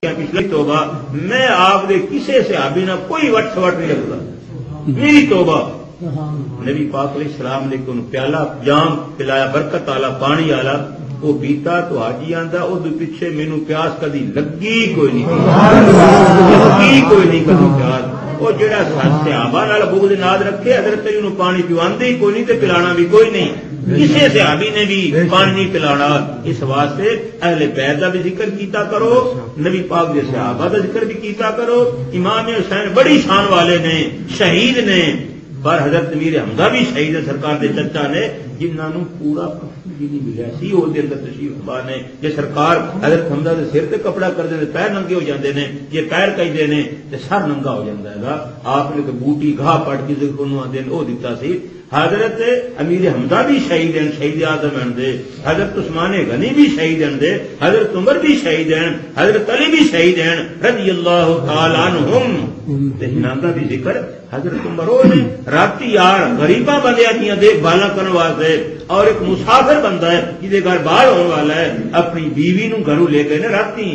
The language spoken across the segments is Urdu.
پچھلی توبہ میں آپ دے کسے صحابی نہ کوئی وٹ سوٹ نہیں رکھتا. میری توبہ نبی پاک علیہ السلام نے کہ پیالہ جام پلایا برکت والا پانی والا وہ پیتا تو حاجی آندا وہ پیچھے مینوں پیاس کدی لگی کوئی نہیں کدی پیاس. وہ جڑا صحابہ نال بغض ناد رکھے حضرت علی نوں پانی پیواندے ہی کوئی نہیں تے پلانا بھی کوئی نہیں. کسی صحابی نے بھی پانی نہیں پلانا. اس واسطے اہل بیت کا بھی ذکر کیتا کرو, نبی پاک کے صحابہ کا ذکر بھی کیتا کرو. امام حسین بڑی شان والے نے, شہید نے, پر حضرت امیر حمزہ بھی شہید ہے سرکار دے چچا نے جنہوں پورا بھی نہیں ملیا سی. وہ اندر تشریف فرما نے جی سرکار حضرت حمزہ کے سر تے کپڑا کرتے ہیں پیر ننگے ہو جاتے ہیں, جی پیر کہتے ہیں تو سر ننگا ہو جاتا ہے. آپ نے بوٹی گاہ پٹ کے آدھے وہ دیتا سی. حضرت امیر حمزہ بھی شہید ہیں, شہید اعظم ہیں دے. حضرت عثمان غنی بھی شہید ہیں دے. حضرت عمر بھی شہید ہیں, حضرت علی بھی شہید ہیں رضی اللہ تعالی عنہم. ہناندا بھی ذکر حضرت عمر نے راتی یار غریباں بندیاں دیاں دیکھ بھالاں کرن واسطے, اور ایک مسافر بندہ ہے جہدے گھر باہر ہونے والا ہے, اپنی بیوی نوں گھروں لے گئے نا راتی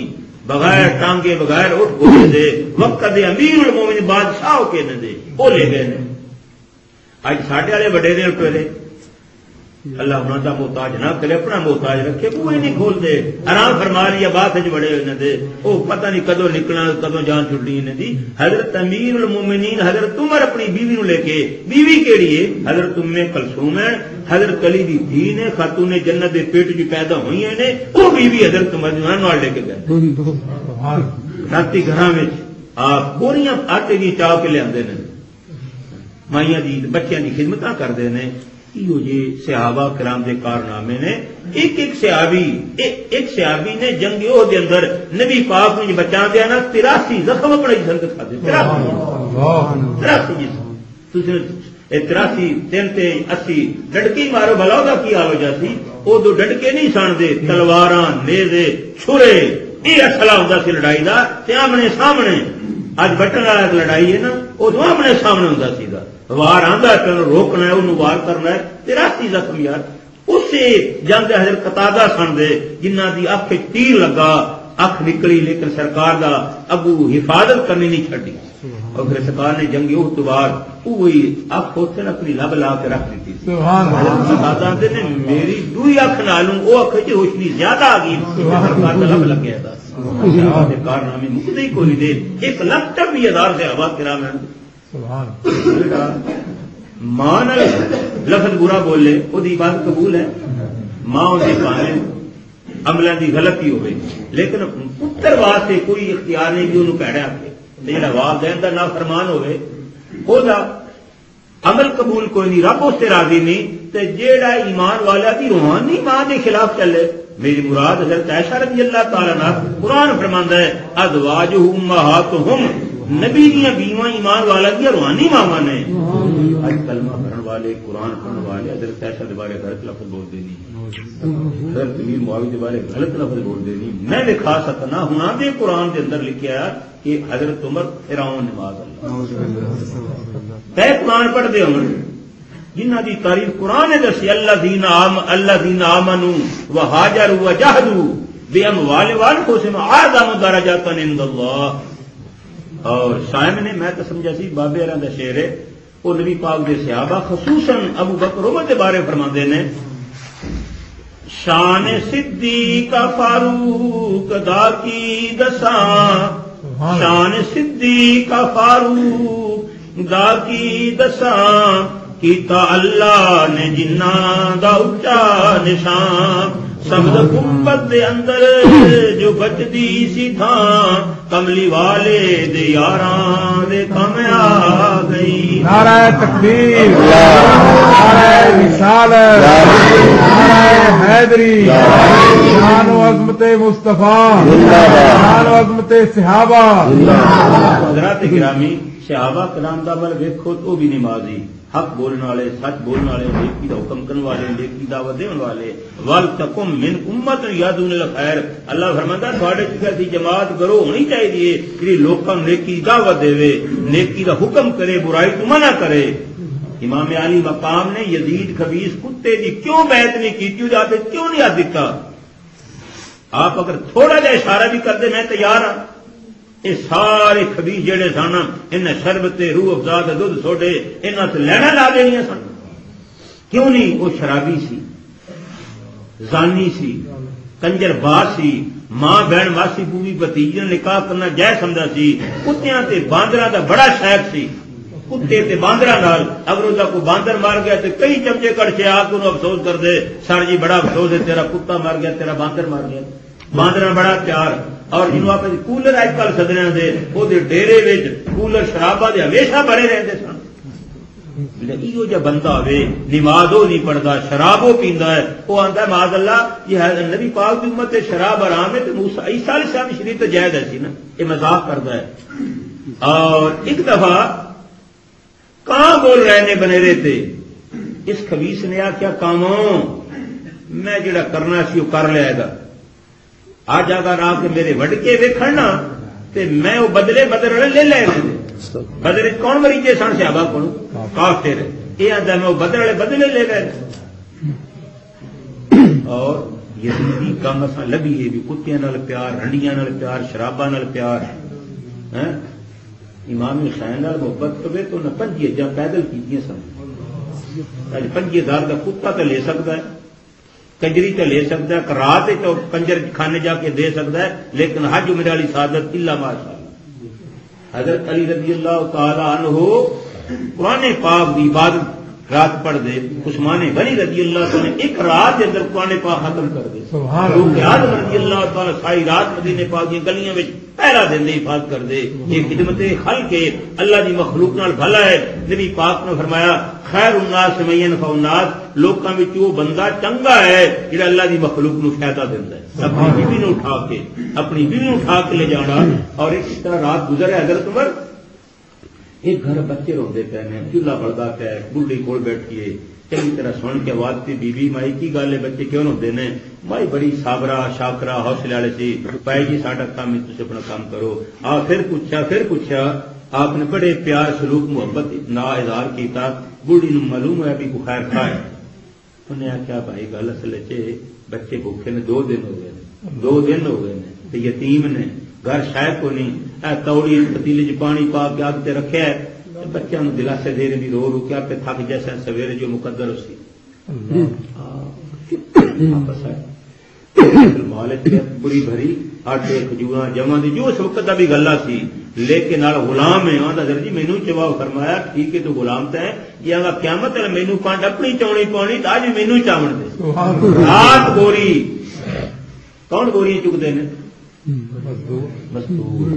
بغیر ٹانگے بغیر اٹھ گوڑے دے وقت دے امیر المومنین بادشاہ کے نے دے وہ لے گئے نے. اج ساڈے والے بڑے دن پہلے اللہ انہوں کا محتاج نہ کرے, اپنا محتاج رکھے, کوئی نہیں کھول دے. آرام فرما لیا بات بڑے ہوئے دے وہ پتہ نہیں کدو نکلنا کدو جان چھٹنی انہیں دی. حضرت امیر المومنین حضرت عمر اپنی بیوی نو لے کے, بیوی کیڑی ہے حضرت ام کلثوم ہے, حضرت علی دی دھی نے, خاتون جنت دے پیٹ جو پیدا ہوئی ہیں نے, وہ بیوی حضرت عمر نال لے کے گئے. راتی گھراں وچ آپ بوریاں آٹے دی چاہ کے لے آندے نے, مائیاں دی بچیاں دی خدمتاں کردے نے. یہ جی صحابہ کرام دے کارنامے نے. ایک صحابی نے جنگ احد دے اندر نبی پاک نے بچا دیا نا 83 زخم اپنے جسم تے کھادے. 83 جسم 83 3 تے 80 ڈڑکی مارو بھلا دا کی حال ہو جاتی. وہ دو ڈڑکے نہیں سن دے, تلواراں نیزے چھرے یہ اصلا ہوندا سی لڑائی دا تے آمنے سامنے. اج بٹن والا لڑائی ہے نا وہ دو آمنے سامنے ہوندا سی دا وار آندا ہے تینوں روکنا ہے انہوں وار کرنا ہے. 83 زخم یار. اسے جنگ حضرت قتادہ سن دے جنہ دی اکھ تیر لگا, اکھ نکلی لیکن سرکار دا ابو حفاظت کرنی نہیں چھڈی. اور پھر سرکار نے جنگ احد تو بعد وہی اکھ ہوتے نا اپنی لب لا کے رکھ دیتی. حضرت قتادہ نے میری دوئی اکھ نالوں وہ اکھ چ روشنی زیادہ آ گئی, سرکار دا لب لگ گیا تھا. کارنامے مکتے ہی کوئی دے. 1,20,000 صحابہ کرام ہیں. ماں لفظ برا بولے وہ بات قبول ہے, ماں ان کے پانے عملوں کی غلطی ہوئے, لیکن پتر واسطے کوئی اختیار نہیں بھی انہوں کہہ رہا کہ جہاں والدین کا نافرمان ہوئے وہ عمل قبول کوئی نہیں, رب اس سے راضی نہیں. تے جیڑا ایمان والا کی روحانی ماں کے خلاف چلے, میری مراد حضرت عائشہ رضی اللہ تعالیٰ عنہ, قرآن فرماندا ہے ازواجہم امہاتہم, نبی دیا بیواں ایمان والا کی روحانی ماما نے. آج کلمہ پڑھن والے قرآن پڑھن والے حضرت عائشہ کے بارے غلط لفظ بول دینی, حضرت امیر معاویہ کے بارے غلط لفظ بول دینی. میں دکھا سکنا ہونا دے قرآن کے اندر لکھا کہ حضرت عمر فرعون نماز اللہ قرآن پڑھ دے عمر جنہ دی تعریف قرآن نے دسی الذین آمنوا وہاجروا وجاہدوا باموالہم وانفسہم اعظم درجات عند اللہ. اور شاعر نے میں تو سمجھا سی بابے ہراں دا شعر ہے, وہ نبی پاک دے صحابہ خصوصاً ابو بکر عمر کے بارے فرماندے نے شان صدیق فاروق دا کی دساں, شان صدیق فاروق دا کی دساں, کیتا اللہ نے جنہ دا اچا نشان. سبز گنبد دے اندر جو بچدی سی تھاں, کملی والے دے یاراں دے کم آ گئی. نعرہ تکبیر, نعرہ رسالت, نعرہ حیدری, شان و عظمت مصطفیٰ, شان و عظمت صحابہ. حضرات گرامی صحابہ کرام دا بل ویکھو تو بھی نمازی, حق بولنے والے, سچ بولنے والے, نیکی کا حکم کرنے والے, نیکی دعوت دینے والے. وَلْتَكُمْ مِنْ أُمَّةٌ يَدْعُونَ إِلَى الْخَيْرِ. اللہ فرماتا ہے تھوڑے چیز جماعت کرو ہونی چاہیے کہ لوگوں نیکی دعوت دے, نیکی کا حکم کرے, برائی تو منع کرے. امام علی مقام نے یزید خبیث کتے کی کیوں بیعت نہیں کی, کیوں نہیں ہاتھ دیتا. آپ اگر تھوڑا جا اشارہ بھی کر دے میں تیار ہوں, یہ سارے خبیث جڑے سن انہیں شربت روح افزا کا دودھ سوڈے انہاں تے لینا لا دینیاں سن. کیوں نہیں؟ وہ شرابی سی، زانی سی، کنجر باز سی، ماں بہن ماسی پوری بتیجی نے نکاح کرنا جائز سمجھا سی. کتیاں تے باندراں دا بڑا شیخ سی. کتے تے باندراں نال اگر اس کو باندر مار گیا تو کئی چمچے کڑچے آ کے افسوس کر دے، سر جی بڑا افسوس ہے تیرا کتا مار گیا، تیرا باندر مار گیا. باندر بڑا پیار. اور جنوب آپ کولر اج کل سدنے دے وہ ڈیرے کولر شرابا دے ہمیشہ بڑے رہتے سن. یہ جا بندہ ہوئے نماز وہ نہیں پڑھتا، شراب وہ پیندا ہے، وہ آتا ہے معاذ اللہ یہ ہے نبی پاک کی امت شراب حرام ہے تو موسیٰ عیسیٰ علیہ السلام کی شریعت تو جائز ہے نا، یہ مذاق کرتا ہے. اور ایک دفعہ کہاں بول رہے نے بنیرے تھے، اس خبیث نے آخیا کاموں میں جڑا کرنا سی وہ کر لیا گا، آج اگر آ کے میرے وڈکے ویکھنا تے میں وہ بدلے بدل لے لے بدلے کون مریضے سن صحابہ کو کافر یہ آتا میں وہ بدلے لے گئے. اور یزیدی کام اساں لبھی ہے بھی کتیاں نال پیار، رنڈیاں نال پیار، شراباں نال پیار. امام حسین نال محبت کرے تو نہ 5 حجاں پیدل کیتیاں سن. 5000 کا کتا تو لے سکتا ہے، کنجری تو لے سکتا ہے، رات تو کنجر کھانے جا کے دے سکتا ہے، لیکن حج عمرہ والی سعادت الا ماشاء اللہ. حضرت علی رضی اللہ تعالی عنہ قرآن پاک کی عبادت رات پڑھ دے. عثمان غنی رضی اللہ تعالی ایک رات کے اندر قرآن پاک ختم کر دے. آدم رضی اللہ تعالی ساری رات مدینے پاک کی گلیاں میں پہرا دے حفاظت کر دے. یہ خدمت خلق ہے، اللہ کی مخلوق نال بھلا ہے. نبی پاک نے فرمایا خیر الناس من ينفع الناس، لوکاں وچ وہ بندہ چنگا ہے جڑا اللہ کی مخلوق نو فائدہ دیندا ہے. اپنی بیوی نو اٹھا کے لے جانا. اور اس طرح رات گزر ہے حضرت عمر ایک گھر بچے روندے پے نے، چولہا بلدا پیا، بڈھی کول بیٹھی ہے، چنگی طرح سن کے آواز پہ بی بی مائی کی گل ہے بچے کیوں روندے نے؟ مائی بڑی صابرہ شاکرہ حوصلے والے سی. پائی جی ساڈا کام ہے تسی اپنا کام کرو. پھر پوچھا آپ نے بڑے پیار سلوک محبت نا اظہار کیتا. بوڑھی نو معلوم ہے بھی کو خیر کھائے. انہیں آخیا بھائی گل اصل بچے بھوکے نے 2 دن ہو گئے نے یتیم نے، گھر شاید کو نہیں. توڑی پتیلے چ پانی پا کے اگ تے رکھا ہے، بچوں کو دلاسے دے رہے بھی رو کے آپ تھک جیسے سویرے جو مقدر اسی بری بھری آٹے کھجوراں جمع دی جو اس وقت کا بھی گلا سی، لیکن غلام ہے آدھا سر جی مینو چوا فرمایا ٹھیک ہے تو غلام تو ہے یہ آگا قیامت ہے مینو پانڈ اپنی چونی پانی تو آج مینو چاون دے. رات گوری کون گوری چکتے ہیں؟ مزدور.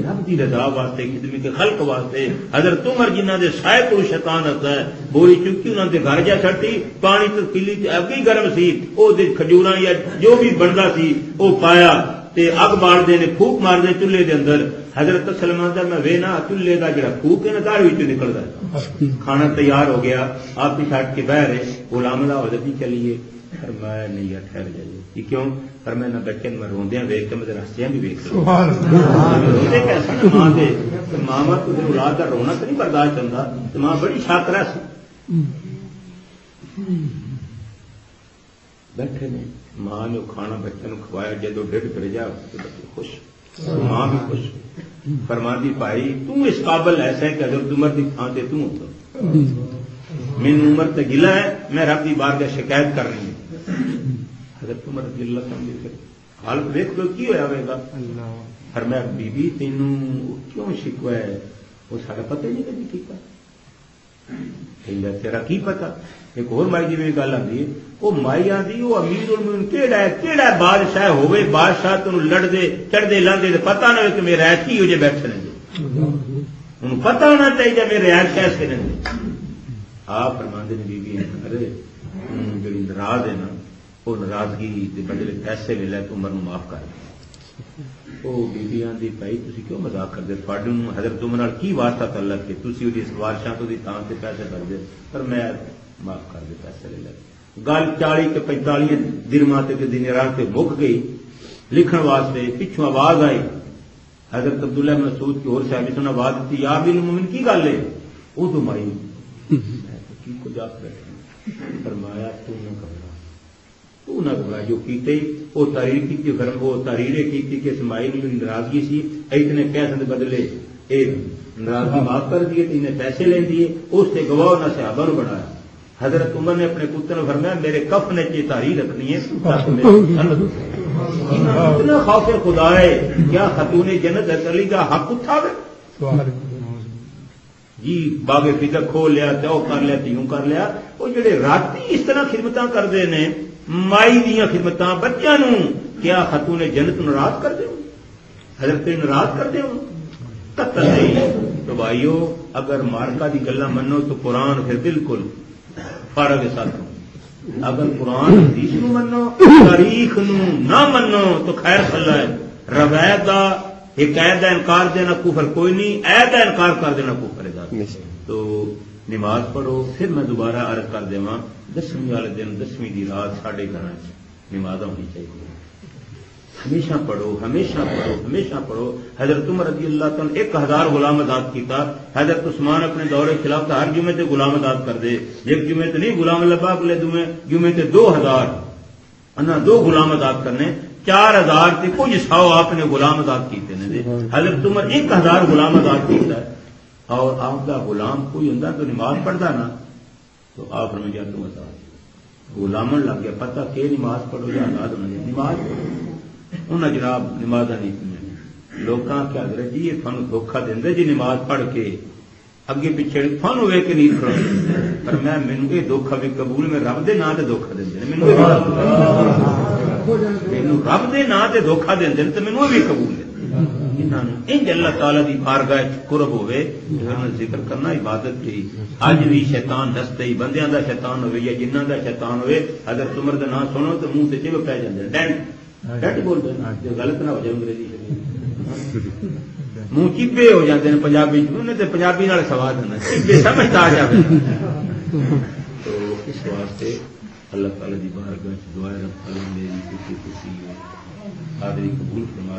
رب کی رضا واسطے خدمت خلق واسطے حضرت عمر جنہ دے سائے کو شیطان آتا ہے بوری چکی انہوں نے گھر جا چھٹی پانی تو پیلی اگی گرم سی وہ کھجوراں یا جو بھی بنتا سی وہ پایا تے اگ بال دے نے پھوک مار دے چولہے دے اندر. حضرت سلمان دا میں وینا چولہے دا جڑا پھوک ہے نا داڑھی وچوں نکلدا ہے. کھانا تیار ہو گیا آپ بھی چھٹ کے بہ رہے غلام دا حضرت جی چلیے. فرمایا نہیں یار ٹھہر جائیے. یہ کیوں؟ پر میں نہ بچے میں روندیاں ویک کے میں رستیاں بھی ویک روندے کیسا نا ماں دے ماں تو اولاد کا رونا تو نہیں برداشت ہوتا. ماں بڑی شاکرہ سی بیٹھے نے ماں نے کھانا بچے کو کھوایا جدو ڈیڑھ بھیجا بچے خوش ماں بھی خوش. فرماندی بھائی تو اس قابل ایسا ہے کہ حضرت عمر کی تھان سے تم ہوتا مینو عمر تے گلا ہے میں رب کی بارگاہ شکایت کرنی ہے. حضرت عمر رضی اللہ عنہ حالت دیکھ لو کی ہوا ہوئے گا. فرمایا بی بی تینوں کیوں شکوا ہے؟ وہ سارا پتہ ہی نہیں کبھی کیتا. تیرا کی پتا؟ ایک اور مائی جی گل آتی ہے وہ مائی آتی وہ امیر المومنین کیڑا بادشاہ ہوئے بادشاہ تم لڑتے چڑھتے لاندے پتا نہ ہو کہ میرے رعایت کی ہو جائے بیٹھے رہے انہوں پتا ہونا چاہیے میرے رعایت کیسے رہتے. آپ فرماندے نے بی بی ارے جی ناراض ہے نا وہ ناراضگی کے بدلے پیسے لے لے تو عمر معاف کر دے. وہ بی آدھی بھائی تھی کیوں مذاق کرتے حضرت عمر کی واسطہ تعلق ہے تھی وہ سفارشاں تو تھان سے پیسے کر دے پر میں معاف کر دے پیسے لے لے. گل 40 کے 45 درماں تے دن رات سے مک گئی. لکھن واسطے پچھوں آواز آئی حضرت عبداللہ مسعود کی اور صاحب نے آواز دیتی یا بن مومن کی گل ہے وہ تو مائی کی کو جا بیٹھے. فرمایا تو نہ گھبرا جو کیتے وہ تحریر کی وہ تحریریں کی کہ اسماعیل میں ناراضگی سی اتنے پیسے کے بدلے ایک ناراضگی معاف کر دیے تو انہیں پیسے لے دیے اس سے گواہ نہ صحابہ نے بنایا. حضرت عمر نے اپنے پتر نے فرمایا میرے کفن کی تاریخ رکھنی ہے اتنا خوف خدا ہے. کیا خاتون جنت علی کا حق اٹھاوے جی باغ فکر کھول لیا تو کر لیا تیوں کر لیا. وہ جڑے راتی اس طرح خدمتاں کرتے ہیں مائی دیا خدمتاں بچوں کیا خاتون جنت ناراض کر دے حضرت ناراض کر دے قتل نہیں. تو بھائیو اگر مارکا دی گلا منو تو قرآن پھر بالکل فارغ ساتھ. اگر قرآن حدیث نو منو تاریخ نو نہ منو تو خیر خلا ہے. روایت دا حکایت دا انکار دینا کفر کوئی نہیں, عید دا انکار کر دینا کفر ہے. تو نماز پڑھو. پھر میں دوبارہ عرض کر دیواں 10ویں والے دن 10ویں دی رات ساڈے گھر نماز ہونی چاہیے. ہمیشہ پڑھو ہمیشہ پڑھو ہمیشہ پڑھو. حضرت عمر رضی اللہ تعالیٰ 1000 غلام آزاد کیتا. حضرت عثمان اپنے دور خلاف ہر جمعے تے غلام آزاد کر دے. ایک جمعے تے نہیں غلام اللہ پاک لے جمعے تے 2000 انا 2 غلام آزاد کرنے 4000 تے کچھ 100 آپ نے غلام آزاد کیتے نے. حضرت عمر 1000 غلام آزاد کیتا ہے اور آپ کا غلام کوئی ہوندا تو نماز پڑھدا نا تو آپ نے جا تو آزاد غلامن لگ گیا پتہ کہ نماز پڑھو یا آزاد ہونا نماز پڑھو. انہیں جناب نماز نہیں پڑھنی لوکاں کیا حضرت جی یہ تھانوں دھوکھا دیندے جی نماز پڑھ کے اگے پیچھے تھانوں ویکھ کے نہیں پڑھو. پر میں مینوں یہ دھوکھا بھی قبول میں رب دے نام تے دھوکھا دیندے نے مینوں رب دے نام تے دھوکھا دیندے نے تے مینوں بھی قبول ہے. انہاں نوں انج اللہ تعالی دی بارگاہ قرب ہوے ذکر کرنا عبادت تھی. اج بھی شیطان دستے ہی بندیاں دا شیطان ہوے یا جنہاں دا شیطان ہوے حضرت عمر دا نام سنو تے منہ تے چیو پے جاندے ڈٹ بولتے ہیں جو غلط نہ ہو جائے انگریزی منہ چیبے ہو جاتے ہیں پنجابی پنجابی نال سواد ہونا چیبے سمجھتا آ جائے. تو اس واسطے اللہ تعالی دی بارگاہ وچ دعا رب تعالی میری خوشی خوشی حاضری قبول فرما.